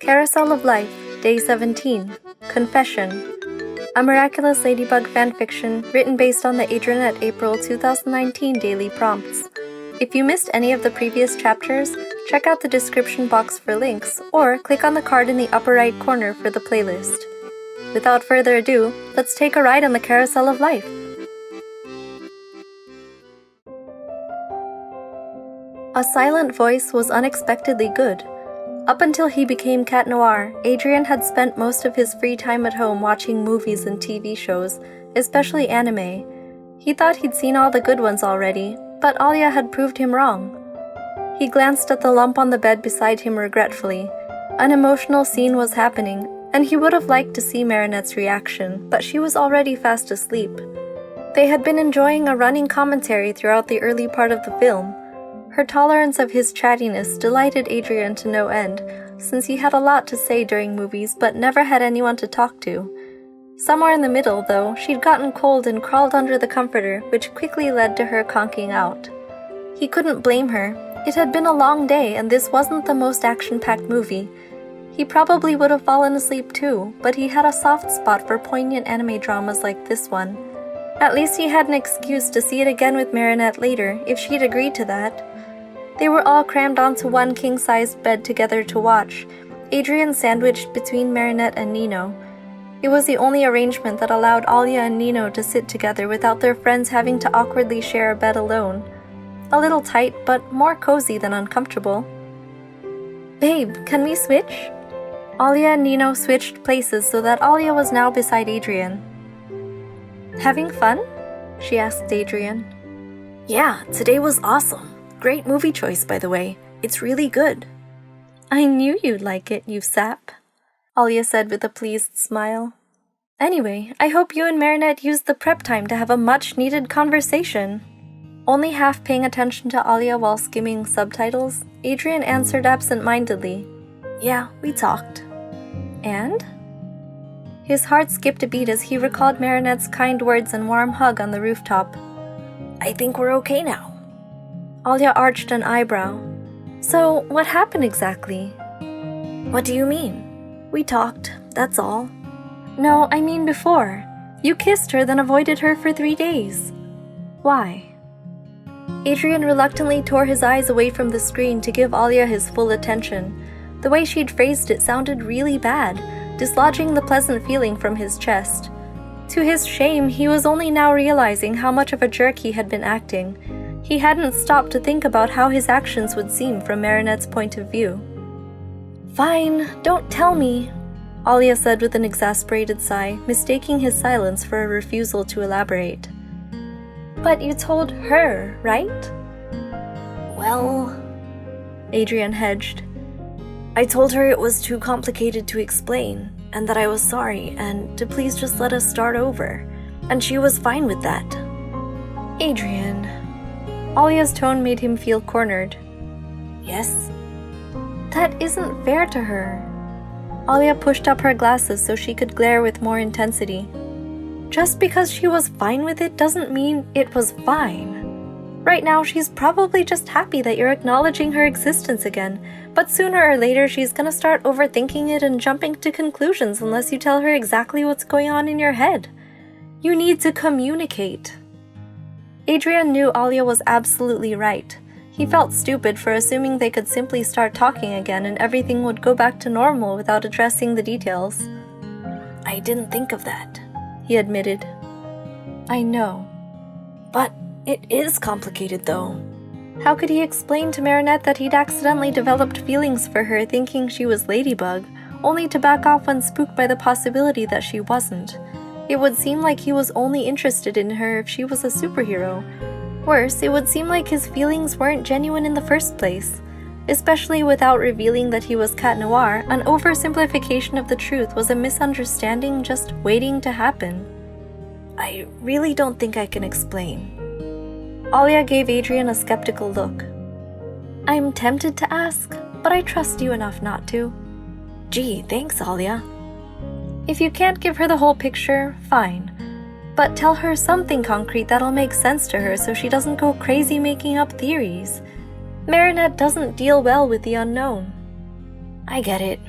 Carousel of Life, Day 17, Confession. A Miraculous Ladybug Fanfiction written based on the Adrinette April 2019 daily prompts. If you missed any of the previous chapters, check out the description box for links, or click on the card in the upper right corner for the playlist. Without further ado, let's take a ride on the Carousel of Life. A silent voice was unexpectedly good. Up until he became Cat Noir, Adrien had spent most of his free time at home watching movies and TV shows, especially anime. He thought he'd seen all the good ones already, but Alya had proved him wrong. He glanced at the lump on the bed beside him regretfully. An emotional scene was happening, and he would have liked to see Marinette's reaction, but she was already fast asleep. They had been enjoying a running commentary throughout the early part of the film. Her tolerance of his chattiness delighted Adrien to no end, since he had a lot to say during movies but never had anyone to talk to. Somewhere in the middle, though, she'd gotten cold and crawled under the comforter, which quickly led to her conking out. He couldn't blame her. It had been a long day, and this wasn't the most action-packed movie. He probably would have fallen asleep too, but he had a soft spot for poignant anime dramas like this one. At least he had an excuse to see it again with Marinette later, if she'd agreed to that. They were all crammed onto one king-sized bed together to watch, Adrien sandwiched between Marinette and Nino. It was the only arrangement that allowed Alya and Nino to sit together without their friends having to awkwardly share a bed alone. A little tight, but more cozy than uncomfortable. "Babe, can we switch?" Alya and Nino switched places so that Alya was now beside Adrien. "Having fun?" she asked Adrien. "Yeah, today was awesome. Great movie choice, by the way. It's really good." "I knew you'd like it, you sap," Alya said with a pleased smile. "Anyway, I hope you and Marinette used the prep time to have a much-needed conversation." Only half paying attention to Alya while skimming subtitles, Adrien answered absent-mindedly, "Yeah, we talked." "And?" His heart skipped a beat as he recalled Marinette's kind words and warm hug on the rooftop. "I think we're okay now." Alya arched an eyebrow. "So, what happened exactly?" "What do you mean?" "We talked, that's all." "No, I mean before. You kissed her, then avoided her for 3 days. Why?" Adrien reluctantly tore his eyes away from the screen to give Alya his full attention. The way she'd phrased it sounded really bad, dislodging the pleasant feeling from his chest. To his shame, he was only now realizing how much of a jerk he had been acting. He hadn't stopped to think about how his actions would seem from Marinette's point of view. "Fine, don't tell me," Alya said with an exasperated sigh, mistaking his silence for a refusal to elaborate. "But you told her, right?" "Well," Adrien hedged. "I told her it was too complicated to explain, and that I was sorry, and to please just let us start over. And she was fine with that." "Adrien..." Alya's tone made him feel cornered. "Yes?" "That isn't fair to her." Alya pushed up her glasses so she could glare with more intensity. "Just because she was fine with it doesn't mean it was fine. Right now, she's probably just happy that you're acknowledging her existence again, but sooner or later she's gonna start overthinking it and jumping to conclusions unless you tell her exactly what's going on in your head. You need to communicate." Adrien knew Alya was absolutely right. He felt stupid for assuming they could simply start talking again and everything would go back to normal without addressing the details. "I didn't think of that," he admitted. "I know. But it is complicated, though." How could he explain to Marinette that he'd accidentally developed feelings for her thinking she was Ladybug, only to back off when spooked by the possibility that she wasn't? It would seem like he was only interested in her if she was a superhero. Worse, it would seem like his feelings weren't genuine in the first place. Especially without revealing that he was Cat Noir, an oversimplification of the truth was a misunderstanding just waiting to happen. "I really don't think I can explain." Alya gave Adrien a skeptical look. "I'm tempted to ask, but I trust you enough not to." "Gee, thanks, Alya." "If you can't give her the whole picture, fine. But tell her something concrete that'll make sense to her so she doesn't go crazy making up theories. Marinette doesn't deal well with the unknown." "I get it."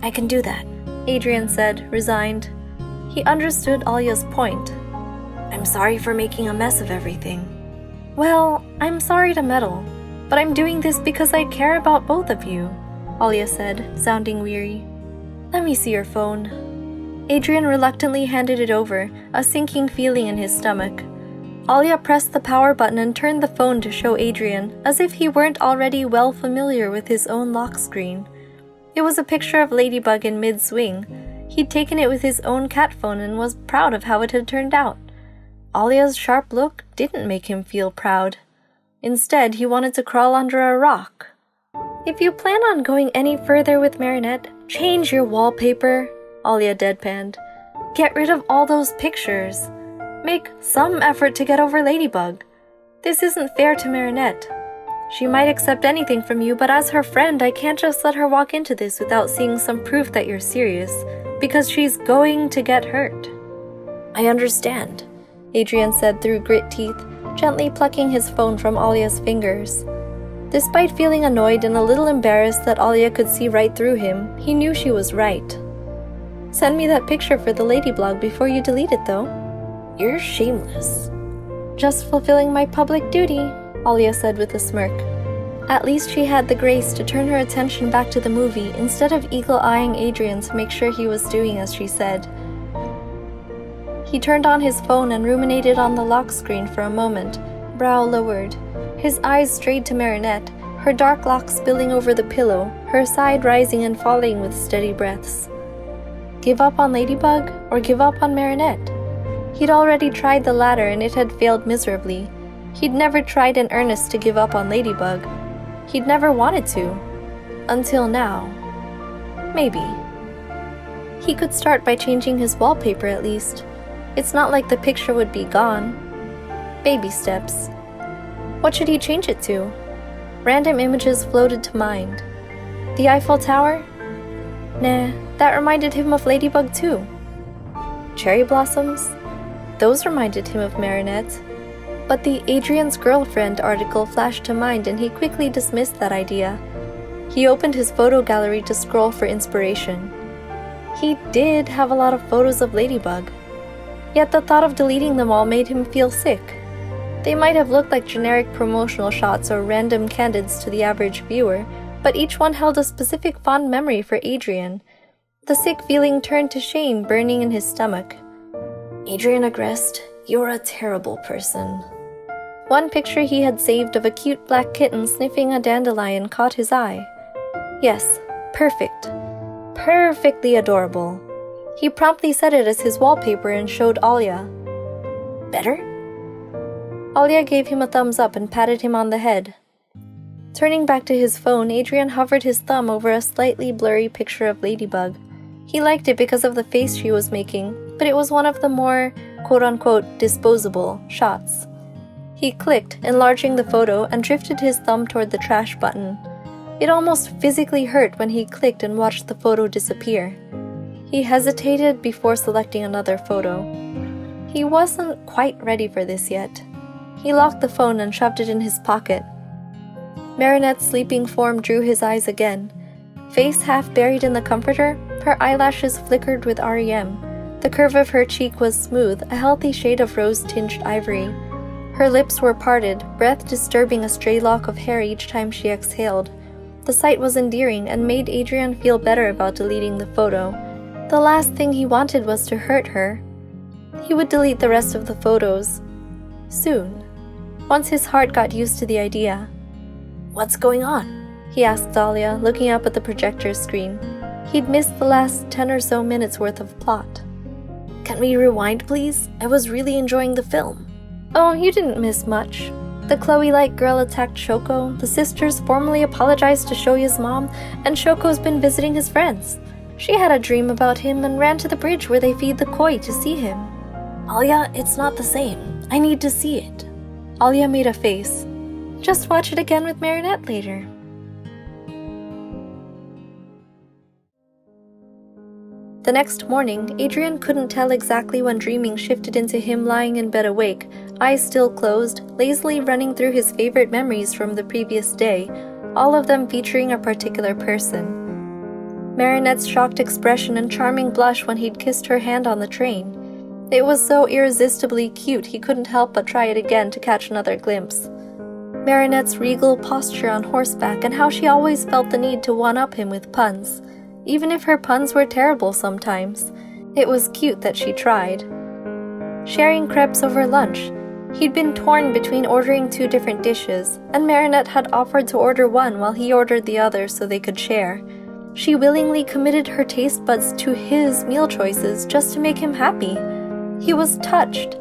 I can do that, Adrien said, resigned. He understood Alya's point. I'm sorry for making a mess of everything. Well, I'm sorry to meddle, but I'm doing this because I care about both of you, Alya said, sounding weary. Let me see your phone. Adrien reluctantly handed it over, a sinking feeling in his stomach. Alya pressed the power button and turned the phone to show Adrien, as if he weren't already well familiar with his own lock screen. It was a picture of Ladybug in mid-swing. He'd taken it with his own cat phone and was proud of how it had turned out. Alya's sharp look didn't make him feel proud. Instead, he wanted to crawl under a rock. If you plan on going any further with Marinette, change your wallpaper, Alya deadpanned. Get rid of all those pictures. Make some effort to get over Ladybug. This isn't fair to Marinette. She might accept anything from you, but as her friend, I can't just let her walk into this without seeing some proof that you're serious, because she's going to get hurt. I understand, Adrien said through grit teeth, gently plucking his phone from Alya's fingers. Despite feeling annoyed and a little embarrassed that Alya could see right through him, he knew she was right. Send me that picture for the Ladyblog before you delete it, though. You're shameless. Just fulfilling my public duty, Alya said with a smirk. At least she had the grace to turn her attention back to the movie instead of eagle-eyeing Adrien to make sure he was doing as she said. He turned on his phone and ruminated on the lock screen for a moment, brow lowered. His eyes strayed to Marinette, her dark locks spilling over the pillow, her side rising and falling with steady breaths. Give up on Ladybug or give up on Marinette? He'd already tried the latter and it had failed miserably. He'd never tried in earnest to give up on Ladybug. He'd never wanted to. Until now. Maybe. He could start by changing his wallpaper at least. It's not like the picture would be gone. Baby steps. What should he change it to? Random images floated to mind. The Eiffel Tower? Nah, that reminded him of Ladybug too. Cherry blossoms? Those reminded him of Marinette. But the Adrien's girlfriend article flashed to mind and he quickly dismissed that idea. He opened his photo gallery to scroll for inspiration. He did have a lot of photos of Ladybug. Yet the thought of deleting them all made him feel sick. They might have looked like generic promotional shots or random candids to the average viewer, but each one held a specific fond memory for Adrien. The sick feeling turned to shame burning in his stomach. Adrien Agreste, you're a terrible person. One picture he had saved of a cute black kitten sniffing a dandelion caught his eye. Yes, perfect. Perfectly adorable. He promptly set it as his wallpaper and showed Alya. Better? Alya gave him a thumbs up and patted him on the head. Turning back to his phone, Adrien hovered his thumb over a slightly blurry picture of Ladybug. He liked it because of the face she was making, but it was one of the more, quote-unquote, disposable shots. He clicked, enlarging the photo, and drifted his thumb toward the trash button. It almost physically hurt when he clicked and watched the photo disappear. He hesitated before selecting another photo. He wasn't quite ready for this yet. He locked the phone and shoved it in his pocket. Marinette's sleeping form drew his eyes again. Face half buried in the comforter, her eyelashes flickered with REM. The curve of her cheek was smooth, a healthy shade of rose-tinged ivory. Her lips were parted, breath disturbing a stray lock of hair each time she exhaled. The sight was endearing and made Adrien feel better about deleting the photo. The last thing he wanted was to hurt her. He would delete the rest of the photos. Soon. Once his heart got used to the idea. What's going on? He asked Alya, looking up at the projector screen. He'd missed the last 10 or so minutes worth of plot. Can we rewind, please? I was really enjoying the film. Oh, you didn't miss much. The Chloe-like girl attacked Shoko, the sisters formally apologized to Shoya's mom, and Shoko's been visiting his friends. She had a dream about him and ran to the bridge where they feed the koi to see him. Alya, it's not the same. I need to see it. Alya made a face. Just watch it again with Marinette later. The next morning, Adrien couldn't tell exactly when dreaming shifted into him lying in bed awake, eyes still closed, lazily running through his favorite memories from the previous day, all of them featuring a particular person. Marinette's shocked expression and charming blush when he'd kissed her hand on the train. It was so irresistibly cute he couldn't help but try it again to catch another glimpse. Marinette's regal posture on horseback and how she always felt the need to one-up him with puns, even if her puns were terrible sometimes. It was cute that she tried. Sharing crepes over lunch. He'd been torn between ordering 2 different dishes, and Marinette had offered to order one while he ordered the other so they could share. She willingly committed her taste buds to his meal choices just to make him happy. He was touched.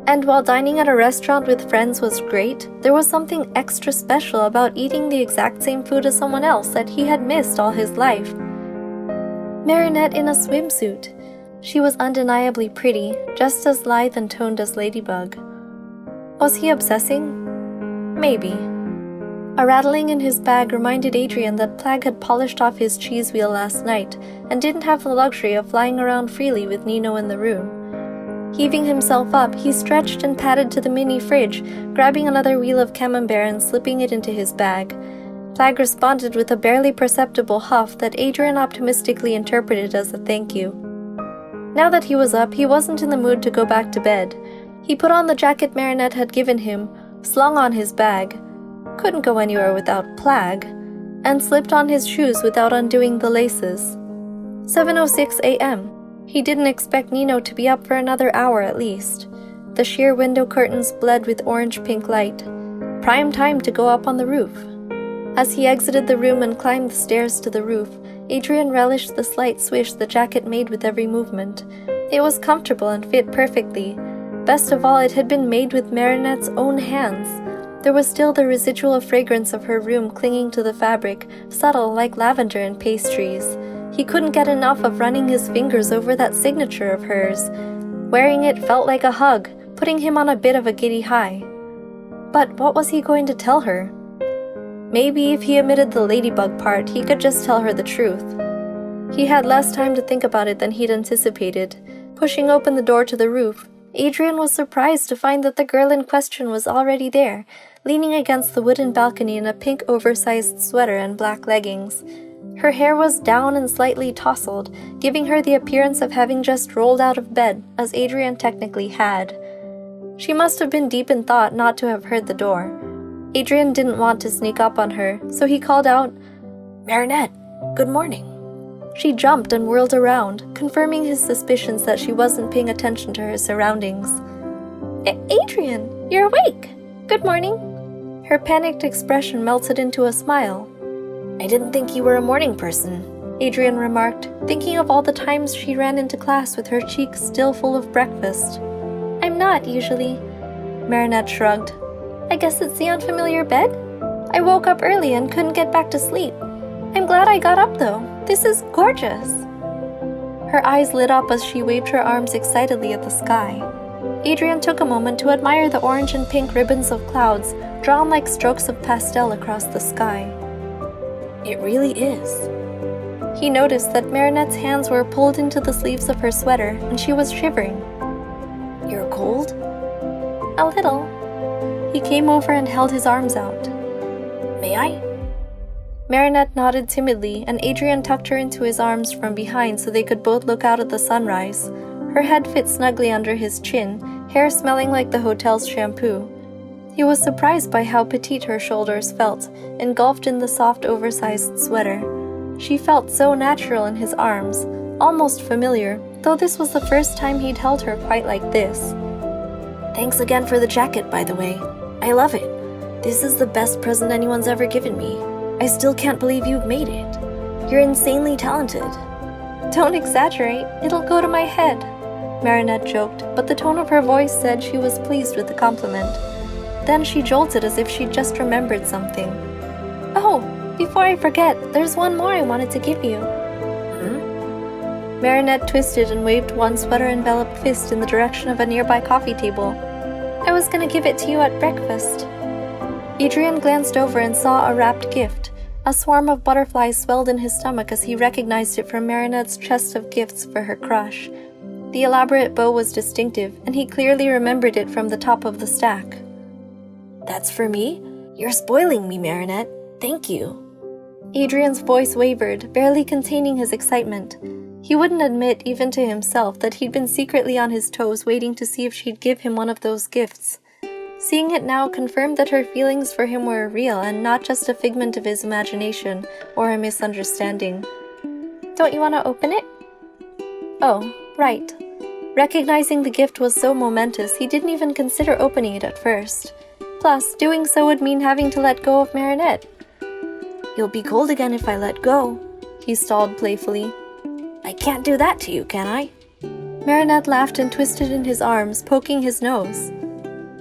And while dining at a restaurant with friends was great, there was something extra special about eating the exact same food as someone else that he had missed all his life. Marinette in a swimsuit. She was undeniably pretty, just as lithe and toned as Ladybug. Was he obsessing? Maybe. A rattling in his bag reminded Adrien that Plagg had polished off his cheese wheel last night and didn't have the luxury of flying around freely with Nino in the room. Heaving himself up, he stretched and padded to the mini fridge, grabbing another wheel of camembert and slipping it into his bag. Plagg responded with a barely perceptible huff that Adrien optimistically interpreted as a thank you. Now that he was up, he wasn't in the mood to go back to bed. He put on the jacket Marinette had given him, slung on his bag, couldn't go anywhere without Plagg, and slipped on his shoes without undoing the laces. 7:06 a.m. He didn't expect Nino to be up for another hour at least. The sheer window curtains bled with orange-pink light. Prime time to go up on the roof. As he exited the room and climbed the stairs to the roof, Adrien relished the slight swish the jacket made with every movement. It was comfortable and fit perfectly. Best of all, it had been made with Marinette's own hands. There was still the residual fragrance of her room clinging to the fabric, subtle like lavender and pastries. He couldn't get enough of running his fingers over that signature of hers. Wearing it felt like a hug, putting him on a bit of a giddy high. But what was he going to tell her? Maybe if he omitted the ladybug part, he could just tell her the truth. He had less time to think about it than he'd anticipated. Pushing open the door to the roof, Adrien was surprised to find that the girl in question was already there, leaning against the wooden balcony in a pink oversized sweater and black leggings. Her hair was down and slightly tousled, giving her the appearance of having just rolled out of bed, as Adrien technically had. She must have been deep in thought not to have heard the door. Adrien didn't want to sneak up on her, so he called out, "Marinette, good morning." She jumped and whirled around, confirming his suspicions that she wasn't paying attention to her surroundings. "Adrien, you're awake! Good morning." Her panicked expression melted into a smile. "I didn't think you were a morning person," Adrien remarked, thinking of all the times she ran into class with her cheeks still full of breakfast. "I'm not, usually." Marinette shrugged. "I guess it's the unfamiliar bed? I woke up early and couldn't get back to sleep. I'm glad I got up, though. This is gorgeous." Her eyes lit up as she waved her arms excitedly at the sky. Adrien took a moment to admire the orange and pink ribbons of clouds drawn like strokes of pastel across the sky. "It really is." He noticed that Marinette's hands were pulled into the sleeves of her sweater, and she was shivering. "You're cold?" "A little." He came over and held his arms out. "May I?" Marinette nodded timidly, and Adrien tucked her into his arms from behind so they could both look out at the sunrise. Her head fit snugly under his chin, hair smelling like the hotel's shampoo. He was surprised by how petite her shoulders felt, engulfed in the soft, oversized sweater. She felt so natural in his arms, almost familiar, though this was the first time he'd held her quite like this. "Thanks again for the jacket, by the way. I love it. This is the best present anyone's ever given me. I still can't believe you've made it. You're insanely talented." "Don't exaggerate. It'll go to my head," Marinette joked, but the tone of her voice said she was pleased with the compliment. Then she jolted as if she'd just remembered something. "Oh, before I forget, there's one more I wanted to give you." Marinette twisted and waved one sweater-enveloped fist in the direction of a nearby coffee table. "I was gonna give it to you at breakfast." Adrien glanced over and saw a wrapped gift. A swarm of butterflies swelled in his stomach as he recognized it from Marinette's chest of gifts for her crush. The elaborate bow was distinctive, and he clearly remembered it from the top of the stack. "That's for me? You're spoiling me, Marinette. Thank you." Adrien's voice wavered, barely containing his excitement. He wouldn't admit, even to himself, that he'd been secretly on his toes waiting to see if she'd give him one of those gifts. Seeing it now confirmed that her feelings for him were real and not just a figment of his imagination or a misunderstanding. "Don't you want to open it?" Oh, right. Recognizing the gift was so momentous, he didn't even consider opening it at first. Plus, doing so would mean having to let go of Marinette. "You'll be cold again if I let go," he stalled playfully. "I can't do that to you, can I?" Marinette laughed and twisted in his arms, poking his nose.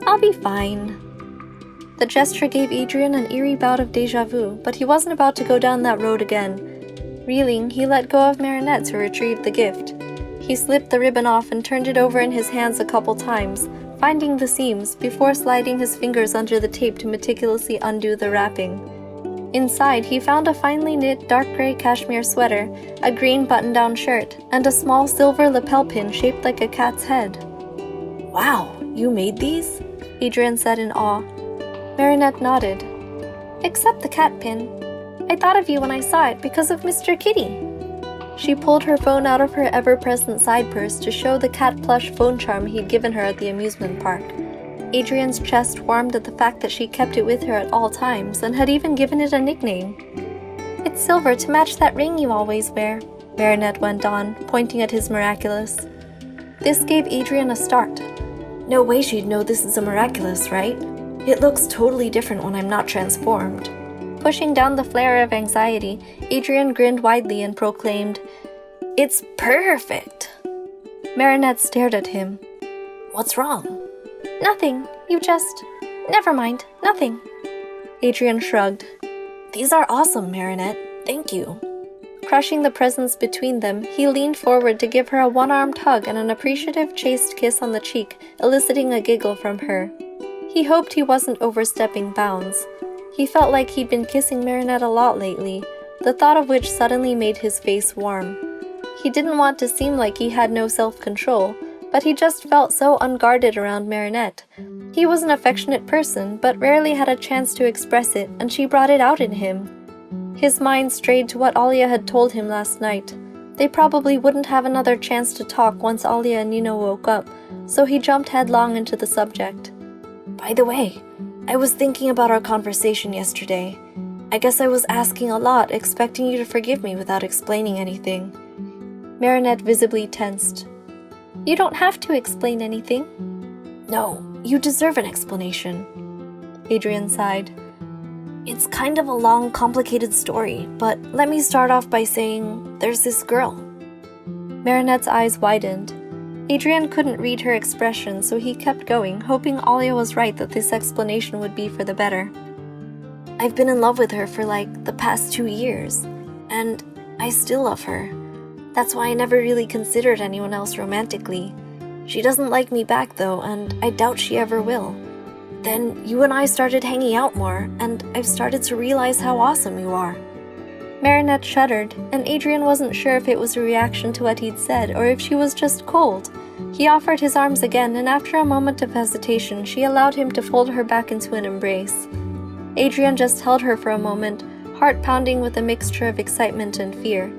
"I'll be fine." The gesture gave Adrien an eerie bout of déjà vu, but he wasn't about to go down that road again. Reeling, he let go of Marinette to retrieve the gift. He slipped the ribbon off and turned it over in his hands a couple times, finding the seams before sliding his fingers under the tape to meticulously undo the wrapping. Inside, he found a finely knit dark gray cashmere sweater, a green button-down shirt, and a small silver lapel pin shaped like a cat's head. "Wow, you made these?" Adrien said in awe. Marinette nodded. "Except the cat pin. I thought of you when I saw it because of Mr. Kitty." She pulled her phone out of her ever-present side purse to show the cat plush phone charm he'd given her at the amusement park. Adrien's chest warmed at the fact that she kept it with her at all times and had even given it a nickname. "It's silver to match that ring you always wear," Marinette went on, pointing at his Miraculous. This gave Adrien a start. "No way she'd know this is a Miraculous, right? It looks totally different when I'm not transformed." Pushing down the flare of anxiety, Adrien grinned widely and proclaimed, "It's perfect!" Marinette stared at him. "What's wrong?" "Nothing. You just... Never mind. Nothing." Adrien shrugged. "These are awesome, Marinette. Thank you." Crushing the presents between them, he leaned forward to give her a one-armed hug and an appreciative chaste kiss on the cheek, eliciting a giggle from her. He hoped he wasn't overstepping bounds. He felt like he'd been kissing Marinette a lot lately, the thought of which suddenly made his face warm. He didn't want to seem like he had no self-control, but he just felt so unguarded around Marinette. He was an affectionate person, but rarely had a chance to express it, and she brought it out in him. His mind strayed to what Alya had told him last night. They probably wouldn't have another chance to talk once Alya and Nino woke up, so he jumped headlong into the subject. "By the way, I was thinking about our conversation yesterday. I guess I was asking a lot, expecting you to forgive me without explaining anything." Marinette visibly tensed. "You don't have to explain anything." "No, you deserve an explanation." Adrien sighed. "It's kind of a long, complicated story, but let me start off by saying there's this girl." Marinette's eyes widened. Adrien couldn't read her expression, so he kept going, hoping Alya was right that this explanation would be for the better. "I've been in love with her for the past 2 years, and I still love her. That's why I never really considered anyone else romantically. She doesn't like me back though, and I doubt she ever will. Then you and I started hanging out more, and I've started to realize how awesome you are." Marinette shuddered, and Adrien wasn't sure if it was a reaction to what he'd said or if she was just cold. He offered his arms again, and after a moment of hesitation, she allowed him to fold her back into an embrace. Adrien just held her for a moment, heart pounding with a mixture of excitement and fear,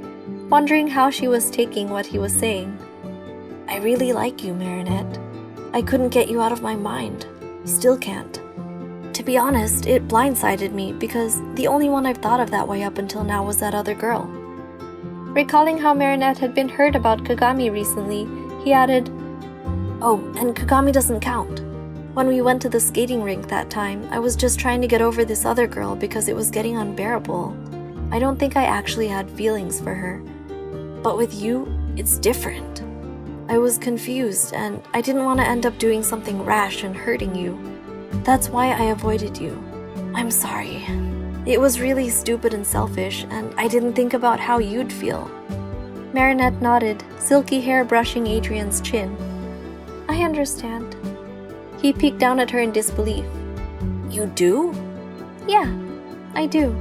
wondering how she was taking what he was saying. "I really like you, Marinette. I couldn't get you out of my mind. Still can't. To be honest, it blindsided me because the only one I've thought of that way up until now was that other girl." Recalling how Marinette had been hurt about Kagami recently, he added, "Oh, and Kagami doesn't count. When we went to the skating rink that time, I was just trying to get over this other girl because it was getting unbearable. I don't think I actually had feelings for her. But with you, it's different. I was confused, and I didn't want to end up doing something rash and hurting you. That's why I avoided you. I'm sorry. It was really stupid and selfish, and I didn't think about how you'd feel." Marinette nodded, silky hair brushing Adrien's chin. "I understand." He peeked down at her in disbelief. "You do?" "Yeah, I do."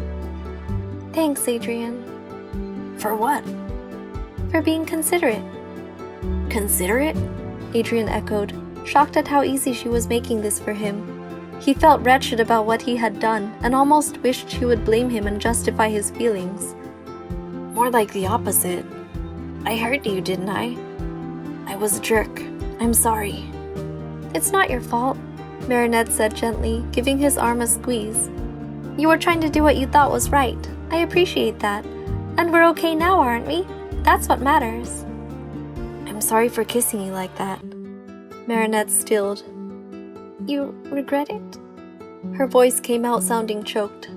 "Thanks, Adrien." "For what?" "For being considerate." "Considerate?" Adrien echoed, shocked at how easy she was making this for him. He felt wretched about what he had done and almost wished she would blame him and justify his feelings. More like the opposite. I hurt you, didn't I? I was a jerk. I'm sorry. It's not your fault, Marinette said gently, giving his arm a squeeze. You were trying to do what you thought was right. I appreciate that. And we're okay now, aren't we? That's what matters. I'm sorry for kissing you like that. Marinette stilled. You regret it? Her voice came out sounding choked.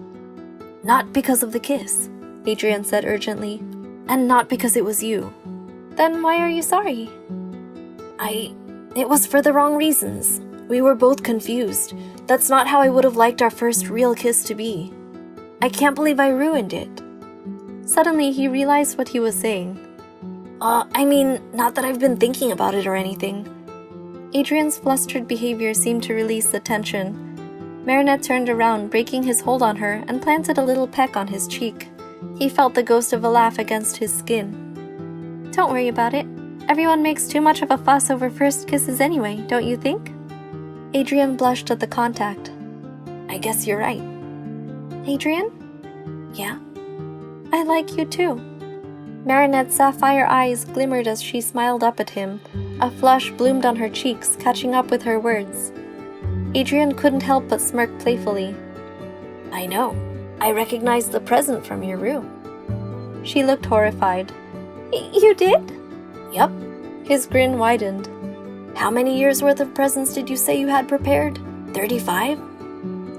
Not because of the kiss, Adrien said urgently. And not because it was you. Then why are you sorry? It was for the wrong reasons. We were both confused. That's not how I would have liked our first real kiss to be. I can't believe I ruined it. Suddenly, he realized what he was saying. Not that I've been thinking about it or anything. Adrien's flustered behavior seemed to release the tension. Marinette turned around, breaking his hold on her, and planted a little peck on his cheek. He felt the ghost of a laugh against his skin. Don't worry about it. Everyone makes too much of a fuss over first kisses anyway, don't you think? Adrien blushed at the contact. I guess you're right. Adrien? Yeah? I like you too. Marinette's sapphire eyes glimmered as she smiled up at him. A flush bloomed on her cheeks, catching up with her words. Adrien couldn't help but smirk playfully. I know. I recognized the present from your room. She looked horrified. You did? Yup. His grin widened. How many years' worth of presents did you say you had prepared? 35?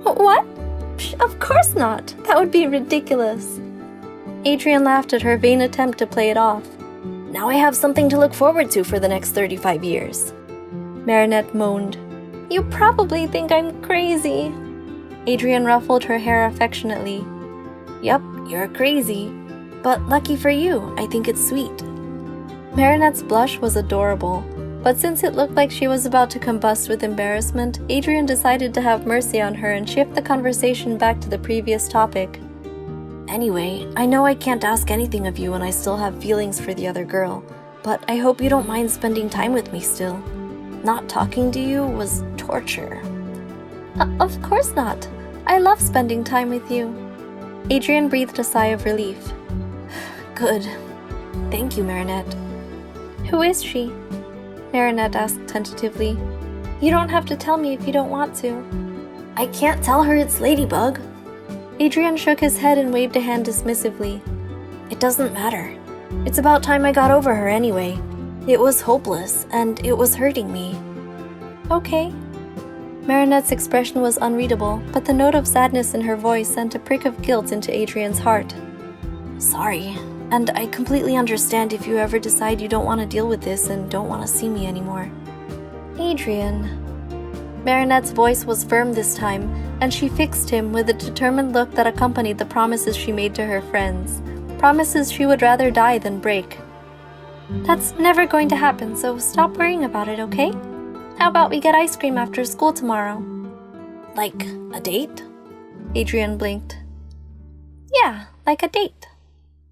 What? Psh, of course not. That would be ridiculous. Adrien laughed at her vain attempt to play it off. Now I have something to look forward to for the next 35 years. Marinette moaned. You probably think I'm crazy. Adrien ruffled her hair affectionately. Yup, you're crazy. But lucky for you, I think it's sweet. Marinette's blush was adorable, but since it looked like she was about to combust with embarrassment, Adrien decided to have mercy on her and shift the conversation back to the previous topic. Anyway, I know I can't ask anything of you when I still have feelings for the other girl, but I hope you don't mind spending time with me still. Not talking to you was torture. Of course not. I love spending time with you. Adrien breathed a sigh of relief. Good. Thank you, Marinette. Who is she? Marinette asked tentatively. You don't have to tell me if you don't want to. I can't tell her it's Ladybug. Adrien shook his head and waved a hand dismissively. It doesn't matter. It's about time I got over her anyway. It was hopeless, and it was hurting me. Okay. Marinette's expression was unreadable, but the note of sadness in her voice sent a prick of guilt into Adrien's heart. Sorry, and I completely understand if you ever decide you don't want to deal with this and don't want to see me anymore. Adrien. Marinette's voice was firm this time, and she fixed him with a determined look that accompanied the promises she made to her friends. Promises she would rather die than break. That's never going to happen, so stop worrying about it, okay? How about we get ice cream after school tomorrow? Like a date? Adrien blinked. Yeah, like a date.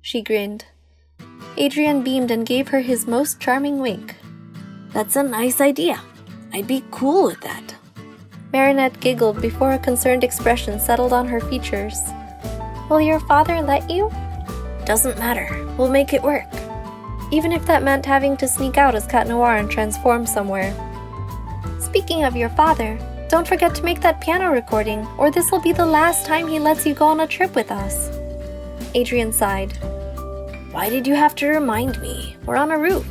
She grinned. Adrien beamed and gave her his most charming wink. That's a nice idea. I'd be cool with that. Marinette giggled before a concerned expression settled on her features. Will your father let you? Doesn't matter. We'll make it work. Even if that meant having to sneak out as Cat Noir and transform somewhere. Speaking of your father, don't forget to make that piano recording, or this will be the last time he lets you go on a trip with us. Adrien sighed. Why did you have to remind me? We're on a roof.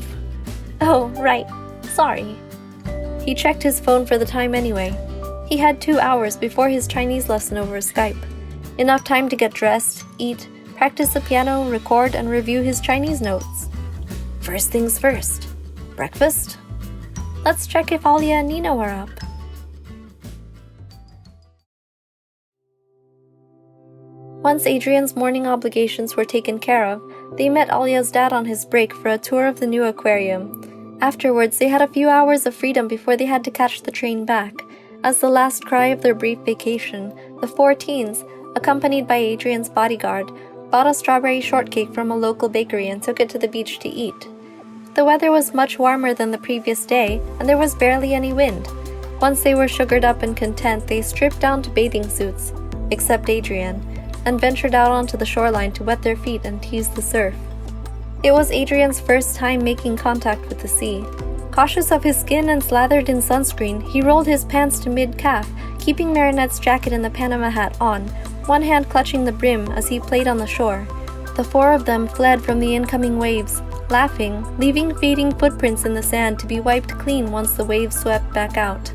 Oh, right. Sorry. He checked his phone for the time anyway. He had 2 hours before his Chinese lesson over Skype. Enough time to get dressed, eat, practice the piano, record, and review his Chinese notes. First things first. Breakfast? Let's check if Alya and Nino are up. Once Adrien's morning obligations were taken care of, they met Alya's dad on his break for a tour of the new aquarium. Afterwards, they had a few hours of freedom before they had to catch the train back. As the last cry of their brief vacation, the 4 teens, accompanied by Adrien's bodyguard, bought a strawberry shortcake from a local bakery and took it to the beach to eat. The weather was much warmer than the previous day, and there was barely any wind. Once they were sugared up and content, they stripped down to bathing suits, except Adrien, and ventured out onto the shoreline to wet their feet and tease the surf. It was Adrien's first time making contact with the sea. Cautious of his skin and slathered in sunscreen, he rolled his pants to mid-calf, keeping Marinette's jacket and the Panama hat on, one hand clutching the brim as he played on the shore. The four of them fled from the incoming waves, laughing, leaving fading footprints in the sand to be wiped clean once the waves swept back out.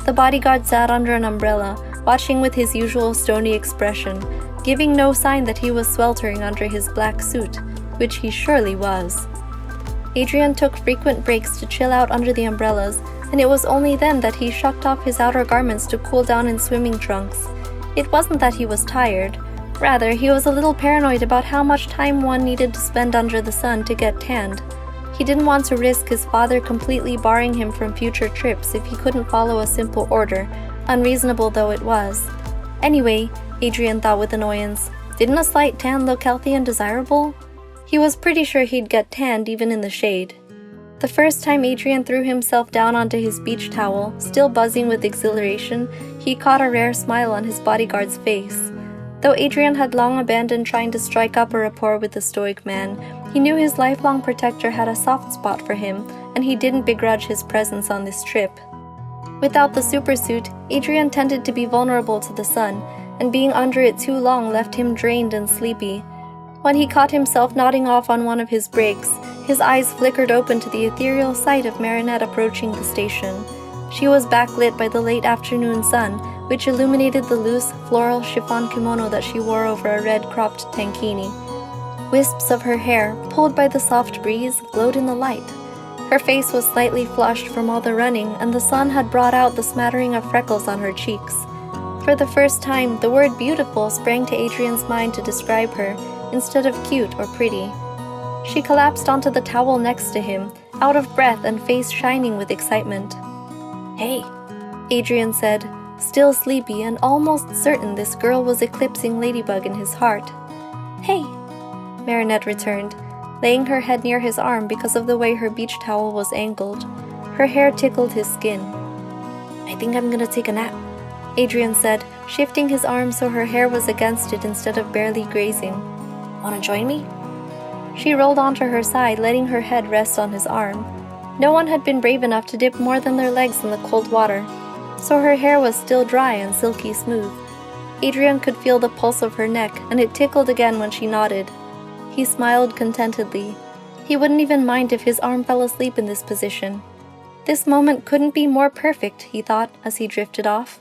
The bodyguard sat under an umbrella, watching with his usual stony expression, giving no sign that he was sweltering under his black suit, which he surely was. Adrien took frequent breaks to chill out under the umbrellas, and it was only then that he shucked off his outer garments to cool down in swimming trunks. It wasn't that he was tired. Rather, he was a little paranoid about how much time one needed to spend under the sun to get tanned. He didn't want to risk his father completely barring him from future trips if he couldn't follow a simple order, unreasonable though it was. Anyway, Adrien thought with annoyance, didn't a slight tan look healthy and desirable? He was pretty sure he'd get tanned even in the shade. The first time Adrien threw himself down onto his beach towel, still buzzing with exhilaration, he caught a rare smile on his bodyguard's face. Though Adrien had long abandoned trying to strike up a rapport with the stoic man, he knew his lifelong protector had a soft spot for him, and he didn't begrudge his presence on this trip. Without the supersuit, Adrien tended to be vulnerable to the sun, and being under it too long left him drained and sleepy. When he caught himself nodding off on one of his breaks, his eyes flickered open to the ethereal sight of Marinette approaching the station. She was backlit by the late afternoon sun, which illuminated the loose, floral chiffon kimono that she wore over a red-cropped tankini. Wisps of her hair, pulled by the soft breeze, glowed in the light. Her face was slightly flushed from all the running, and the sun had brought out the smattering of freckles on her cheeks. For the first time, the word beautiful sprang to Adrien's mind to describe her, instead of cute or pretty. She collapsed onto the towel next to him, out of breath and face shining with excitement. Hey, Adrien said, still sleepy and almost certain this girl was eclipsing Ladybug in his heart. Hey, Marinette returned, laying her head near his arm because of the way her beach towel was angled. Her hair tickled his skin. I think I'm gonna take a nap, Adrien said, shifting his arm so her hair was against it instead of barely grazing. Wanna join me? She rolled onto her side, letting her head rest on his arm. No one had been brave enough to dip more than their legs in the cold water, so her hair was still dry and silky smooth. Adrien could feel the pulse of her neck, and it tickled again when she nodded. He smiled contentedly. He wouldn't even mind if his arm fell asleep in this position. This moment couldn't be more perfect, he thought as he drifted off.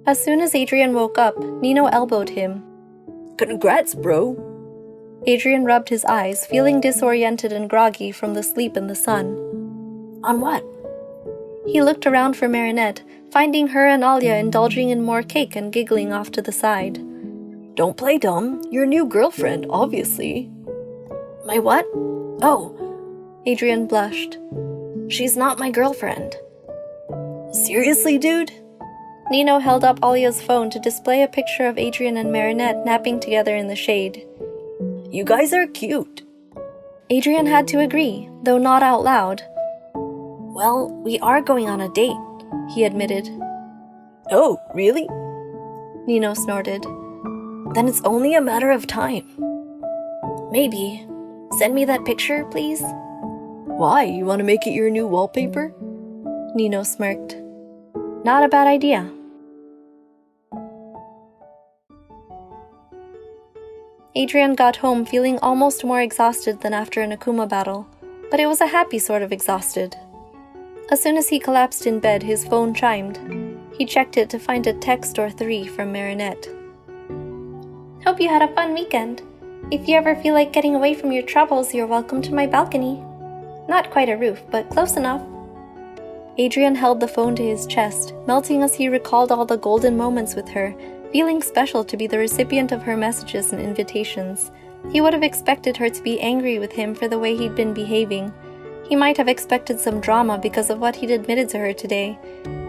As soon as Adrien woke up, Nino elbowed him. Congrats, bro. Adrien rubbed his eyes, feeling disoriented and groggy from the sleep in the sun. On what? He looked around for Marinette, finding her and Alya indulging in more cake and giggling off to the side. Don't play dumb. Your new girlfriend, obviously. My what? Oh. Adrien blushed. She's not my girlfriend. Seriously, dude? Nino held up Alya's phone to display a picture of Adrien and Marinette napping together in the shade. You guys are cute. Adrien had to agree, though not out loud. Well, we are going on a date, he admitted. Oh, really? Nino snorted. Then it's only a matter of time. Maybe. Send me that picture, please. Why? You want to make it your new wallpaper? Nino smirked. Not a bad idea. Adrien got home feeling almost more exhausted than after an Akuma battle, but it was a happy sort of exhausted. As soon as he collapsed in bed, his phone chimed. He checked it to find a text or 3 from Marinette. Hope you had a fun weekend. If you ever feel like getting away from your troubles, you're welcome to my balcony. Not quite a roof, but close enough. Adrien held the phone to his chest, melting as he recalled all the golden moments with her, feeling special to be the recipient of her messages and invitations. He would have expected her to be angry with him for the way he'd been behaving. He might have expected some drama because of what he'd admitted to her today,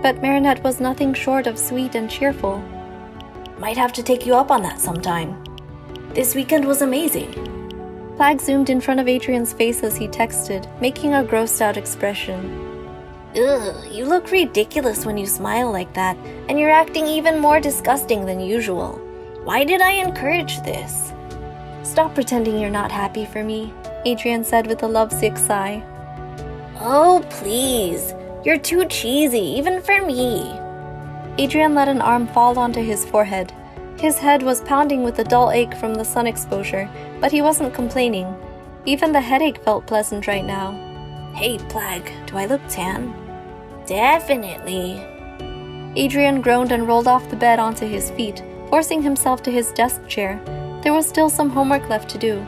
but Marinette was nothing short of sweet and cheerful. Might have to take you up on that sometime. This weekend was amazing. Plag zoomed in front of Adrien's face as he texted, making a grossed-out expression. Ugh, you look ridiculous when you smile like that, and you're acting even more disgusting than usual. Why did I encourage this? Stop pretending you're not happy for me, Adrien said with a lovesick sigh. Oh, please. You're too cheesy, even for me. Adrien let an arm fall onto his forehead. His head was pounding with a dull ache from the sun exposure, but he wasn't complaining. Even the headache felt pleasant right now. Hey, Plag, do I look tan? Definitely. Adrien groaned and rolled off the bed onto his feet, forcing himself to his desk chair. There was still some homework left to do.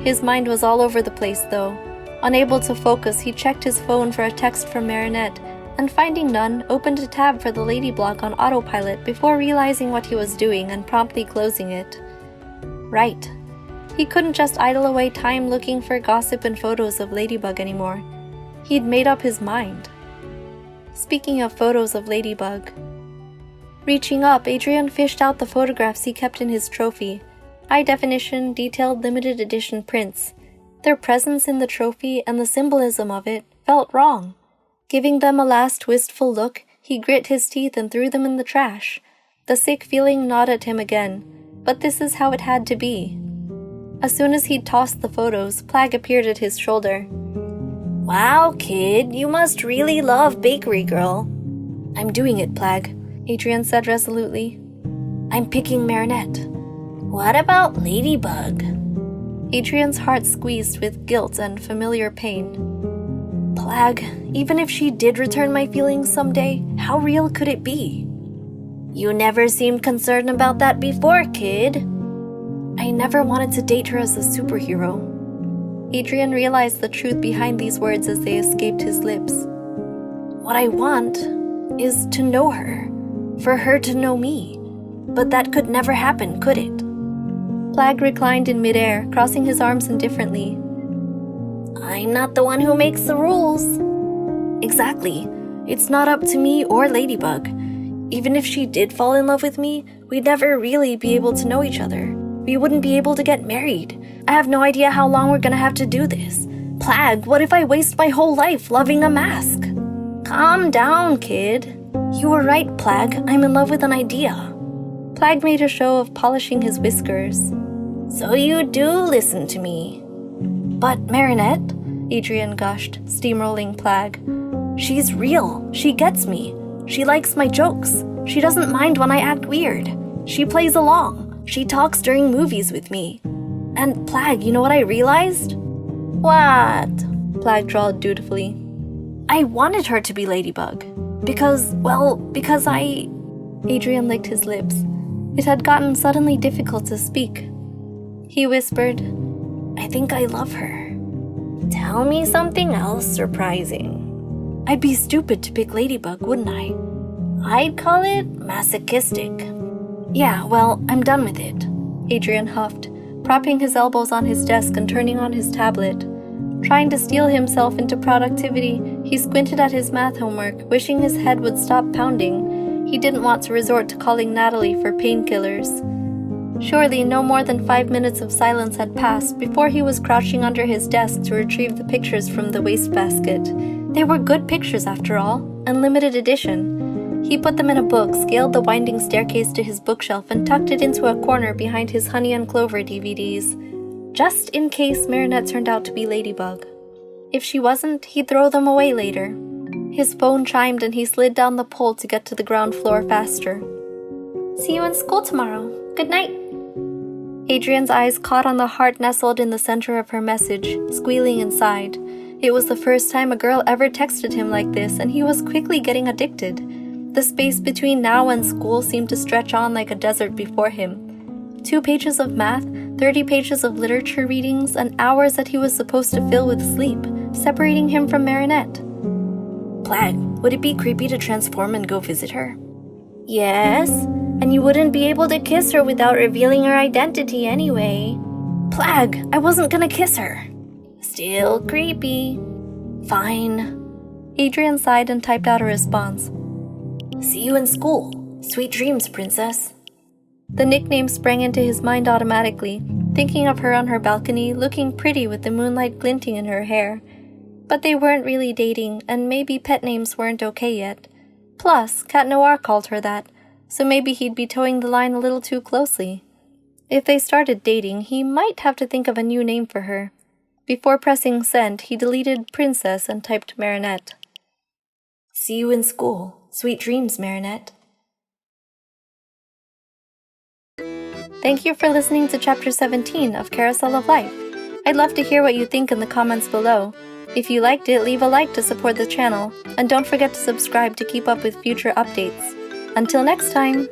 His mind was all over the place, though. Unable to focus, he checked his phone for a text from Marinette, and finding none, opened a tab for the lady blog on autopilot before realizing what he was doing and promptly closing it. Right. He couldn't just idle away time looking for gossip and photos of Ladybug anymore. He'd made up his mind. Speaking of photos of Ladybug. Reaching up, Adrien fished out the photographs he kept in his trophy. High-definition, detailed limited edition prints. Their presence in the trophy and the symbolism of it felt wrong. Giving them a last wistful look, he grit his teeth and threw them in the trash. The sick feeling gnawed at him again, but this is how it had to be. As soon as he'd tossed the photos, Plag appeared at his shoulder. Wow, kid, you must really love Bakery Girl. I'm doing it, Plag, Adrien said resolutely. I'm picking Marinette. What about Ladybug? Adrien's heart squeezed with guilt and familiar pain. Plag, even if she did return my feelings someday, how real could it be? You never seemed concerned about that before, kid. I never wanted to date her as a superhero. Adrien realized the truth behind these words as they escaped his lips. What I want is to know her, for her to know me. But that could never happen, could it? Plag reclined in midair, crossing his arms indifferently. I'm not the one who makes the rules. Exactly. It's not up to me or Ladybug. Even if she did fall in love with me, we'd never really be able to know each other. We wouldn't be able to get married. I have no idea how long we're gonna have to do this. Plag, what if I waste my whole life loving a mask? Calm down, kid. You were right, Plag. I'm in love with an idea. Plag made a show of polishing his whiskers. So you do listen to me. But Marinette, Adrien gushed, steamrolling Plag. She's real. She gets me. She likes my jokes. She doesn't mind when I act weird. She plays along. She talks during movies with me. And Plag, you know what I realized? What? Plag drawled dutifully. I wanted her to be Ladybug. Because I... Adrien licked his lips. It had gotten suddenly difficult to speak. He whispered, I think I love her. Tell me something else surprising. I'd be stupid to pick Ladybug, wouldn't I? I'd call it masochistic. Yeah, well, I'm done with it. Adrien huffed, propping his elbows on his desk and turning on his tablet. Trying to steel himself into productivity, he squinted at his math homework, wishing his head would stop pounding. He didn't want to resort to calling Natalie for painkillers. Surely no more than 5 minutes of silence had passed before he was crouching under his desk to retrieve the pictures from the wastebasket. They were good pictures after all, and limited edition. He put them in a book, scaled the winding staircase to his bookshelf, and tucked it into a corner behind his Honey and Clover DVDs, just in case Marinette turned out to be Ladybug. If she wasn't, he'd throw them away later. His phone chimed and he slid down the pole to get to the ground floor faster. See you in school tomorrow. Good night. Adrien's eyes caught on the heart nestled in the center of her message, squealing inside. It was the first time a girl ever texted him like this, and he was quickly getting addicted. The space between now and school seemed to stretch on like a desert before him. 2 pages of math, 30 pages of literature readings, and hours that he was supposed to fill with sleep, separating him from Marinette. Plag, would it be creepy to transform and go visit her? Yes, and you wouldn't be able to kiss her without revealing her identity anyway. Plag, I wasn't gonna kiss her. Still creepy. Fine. Adrien sighed and typed out a response. See you in school. Sweet dreams, princess. The nickname sprang into his mind automatically, thinking of her on her balcony, looking pretty with the moonlight glinting in her hair. But they weren't really dating, and maybe pet names weren't okay yet. Plus, Cat Noir called her that, so maybe he'd be towing the line a little too closely. If they started dating, he might have to think of a new name for her. Before pressing send, he deleted Princess and typed Marinette. See you in school. Sweet dreams, Marinette. Thank you for listening to Chapter 17 of Carousel of Life. I'd love to hear what you think in the comments below. If you liked it, leave a like to support the channel, and don't forget to subscribe to keep up with future updates. Until next time!